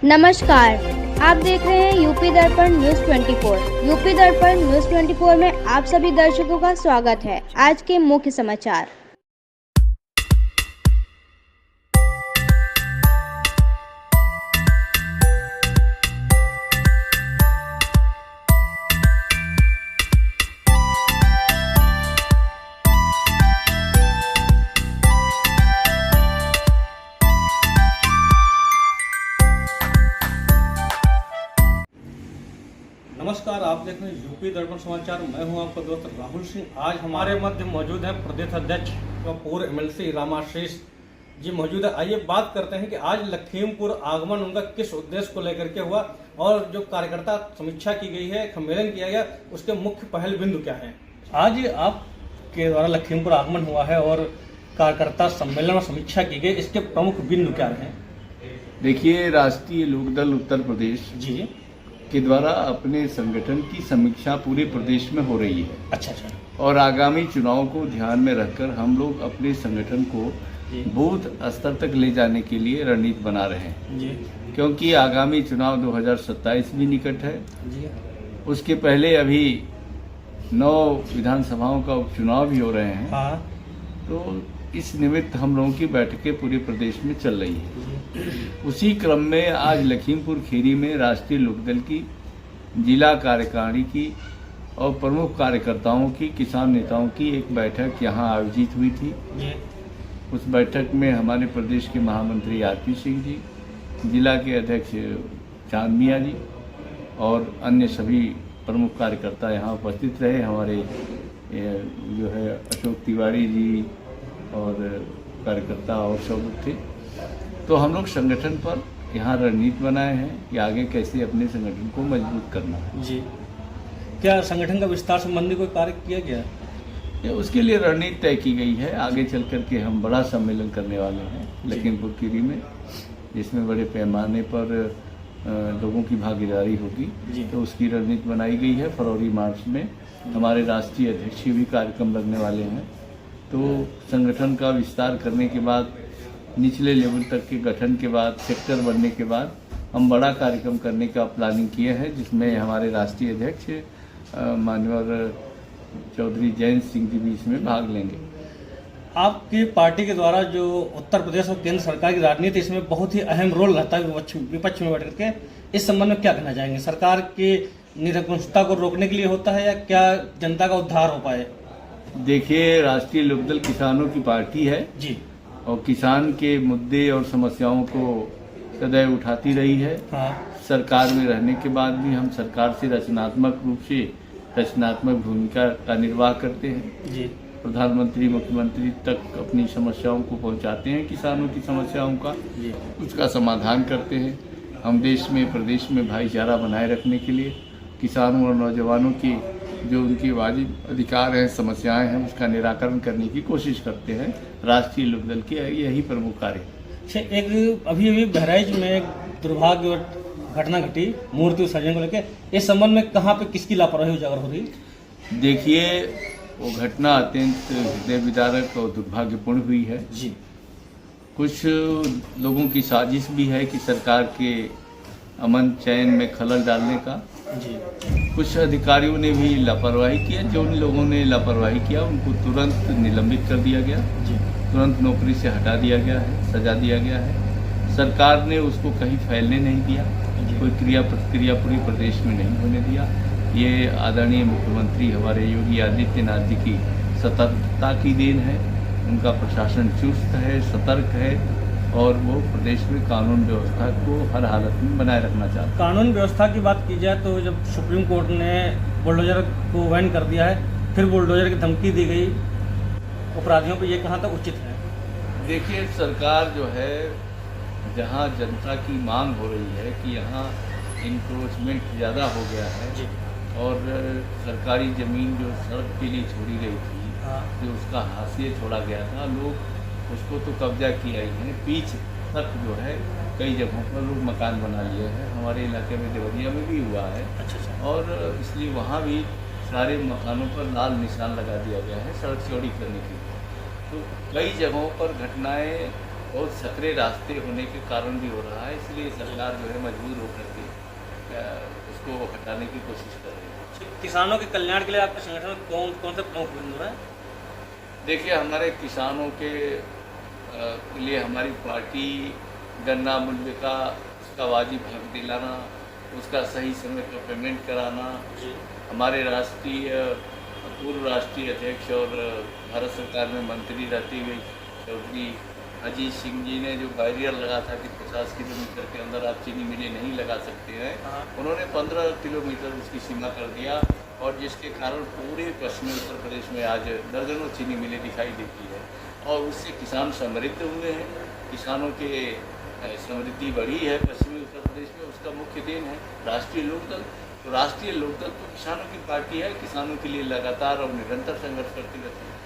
नमस्कार, आप देख रहे हैं यूपी दर्पण न्यूज 24। यूपी दर्पण न्यूज 24 में आप सभी दर्शकों का स्वागत है। आज के मुख्य समाचार। नमस्कार, आप देख रहे हैं यूपी दर्पण समाचार। मैं हूं आपका दोस्त राहुल सिंह। आज हमारे मध्य मौजूद है प्रदेश अध्यक्ष व पूर्व एमएलसी रामाशीष जी मौजूद है। आइए बात करते हैं कि आज लखीमपुर आगमन उनका किस उद्देश्य को लेकर के हुआ और जो कार्यकर्ता समीक्षा की गई है, सम्मेलन किया गया, उसके मुख्य पहल बिंदु क्या है। आज आपके द्वारा लखीमपुर आगमन हुआ है और कार्यकर्ता सम्मेलन और समीक्षा की गई, इसके प्रमुख बिंदु क्या रहे? देखिए, राष्ट्रीय लोकदल उत्तर प्रदेश जी के द्वारा अपने संगठन की समीक्षा पूरे प्रदेश में हो रही है। अच्छा। और आगामी चुनाव को ध्यान में रखकर हम लोग अपने संगठन को बूथ स्तर तक ले जाने के लिए रणनीति बना रहे हैं जी। क्योंकि आगामी चुनाव 2027 भी निकट है जी। उसके पहले अभी 9 विधानसभाओं का उपचुनाव भी हो रहे हैं। हाँ। तो इस निमित्त हम लोगों की बैठकें पूरे प्रदेश में चल रही है। उसी क्रम में आज लखीमपुर खीरी में राष्ट्रीय लोकदल की जिला कार्यकारिणी की और प्रमुख कार्यकर्ताओं की, किसान नेताओं की एक बैठक यहाँ आयोजित हुई थी। उस बैठक में हमारे प्रदेश के महामंत्री आरपी सिंह जी, जिला के अध्यक्ष चांद मियाँ जी और अन्य सभी प्रमुख कार्यकर्ता यहाँ उपस्थित रहे। हमारे जो है अशोक तिवारी जी और कार्यकर्ता और सब लोग थे। तो हम लोग संगठन पर यहाँ रणनीति बनाए हैं कि आगे कैसे अपने संगठन को मजबूत करना है। जी। क्या संगठन का विस्तार संबंधी कोई कार्य किया गया? उसके लिए रणनीति तय की गई है। आगे चल करके हम बड़ा सम्मेलन करने वाले हैं लखीमपुर खीरी में, जिसमें बड़े पैमाने पर लोगों की भागीदारी होगी। तो उसकी रणनीति बनाई गई है। फरवरी मार्च में हमारे राष्ट्रीय अध्यक्ष भी कार्यक्रम लगने वाले हैं। तो संगठन का विस्तार करने के बाद, निचले लेवल तक के गठन के बाद, सेक्टर बनने के बाद हम बड़ा कार्यक्रम करने का प्लानिंग किए हैं, जिसमें हमारे राष्ट्रीय अध्यक्ष माननीय चौधरी जयंत सिंह जी भी इसमें भाग लेंगे। आपकी पार्टी के द्वारा जो उत्तर प्रदेश और केंद्र सरकार की राजनीति, इसमें बहुत ही अहम रोल रहता है विपक्ष में बैठ करके। इस संबंध में क्या कहना चाहेंगे? सरकार की निरंकुशता को रोकने के लिए होता है या क्या जनता का उद्धार हो पाए? देखिए, राष्ट्रीय लोकदल किसानों की पार्टी है जी, और किसान के मुद्दे और समस्याओं को सदैव उठाती रही है। हाँ। सरकार में रहने के बाद भी हम सरकार से रचनात्मक रूप से रचनात्मक भूमिका का निर्वाह करते हैं। जी। प्रधानमंत्री, मुख्यमंत्री तक अपनी समस्याओं को पहुंचाते हैं, किसानों की समस्याओं का जी। उसका समाधान करते हैं। हम देश में, प्रदेश में भाईचारा बनाए रखने के लिए किसानों और नौजवानों की जो उनकी वाजिब अधिकार हैं, समस्याएं हैं, उसका निराकरण करने की कोशिश करते हैं। राष्ट्रीय लोकदल के यही प्रमुख कार्य है। एक अभी बहराइच में एक दुर्भाग्य घटना घटी मूर्ति विसर्जन को लेकर, इस संबंध में कहाँ पे किसकी लापरवाही उजागर हो रही? देखिए, वो घटना अत्यंत हृदय विदारक और दुर्भाग्यपूर्ण हुई है। जी। कुछ लोगों की साजिश भी है कि सरकार के अमन चैन में खलल डालने का। जी। कुछ अधिकारियों ने भी लापरवाही किया। जो उन लोगों ने लापरवाही किया उनको तुरंत निलंबित कर दिया गया। जी। तुरंत नौकरी से हटा दिया गया है, सजा दिया गया है। सरकार ने उसको कहीं फैलने नहीं दिया, कोई क्रिया प्रतिक्रिया पूरे प्रदेश में नहीं होने दिया। ये आदरणीय मुख्यमंत्री हमारे योगी आदित्यनाथ जी की सतर्कता की देन है। उनका प्रशासन चुस्त है, सतर्क है और वो प्रदेश में कानून व्यवस्था को हर हालत में बनाए रखना चाहता है। कानून व्यवस्था की बात की जाए तो जब सुप्रीम कोर्ट ने बुलडोजर को बैन कर दिया है, फिर बुलडोजर की धमकी दी गई अपराधियों पर, ये कहाँ तक उचित है? देखिए, सरकार जो है, जहाँ जनता की मांग हो रही है कि यहाँ इंक्रोचमेंट ज़्यादा हो गया है जी। और सरकारी ज़मीन जो सड़क के लिए छोड़ी गई थी, हाँ। जो उसका हाशिए छोड़ा गया था, लोग उसको तो कब्जा किया ही है। पीछ तक जो है कई जगहों पर लोग मकान बना लिए हैं। हमारे इलाके में देवरिया में भी हुआ है। अच्छा। और इसलिए वहाँ भी सारे मकानों पर लाल निशान लगा दिया गया है सड़क चौड़ी करने के लिए। तो कई जगहों पर घटनाएं बहुत सकरे रास्ते होने के कारण भी हो रहा है, इसलिए सरकार जो है मजबूर होकर के उसको हटाने की कोशिश कर रही है। किसानों के कल्याण के लिए आपके संगठन में कौन कौन से प्रमुख बिंदु हैं? देखिए, हमारे किसानों के लिए हमारी पार्टी गन्ना मूल्य का उसका वाजिब हक दिलाना, उसका सही समय पर पेमेंट कराना, हमारे पूर्व राष्ट्रीय अध्यक्ष और भारत सरकार में मंत्री रहते हुए चौधरी अजीत सिंह जी ने जो बैरियर लगा था कि 50 किलोमीटर के अंदर आप चीनी मिलें नहीं लगा सकते हैं, उन्होंने 15 किलोमीटर उसकी सीमा कर दिया, और जिसके कारण पूरे पश्चिमी उत्तर प्रदेश में आज दर्जनों चीनी मिलें दिखाई देती है, और उससे किसान समृद्ध हुए हैं। किसानों के समृद्धि बढ़ी है पश्चिमी उत्तर प्रदेश में, उसका मुख्य देन है राष्ट्रीय लोकदल। तो राष्ट्रीय लोकदल तो किसानों की पार्टी है, किसानों के लिए लगातार और निरंतर संघर्ष करती रहती है।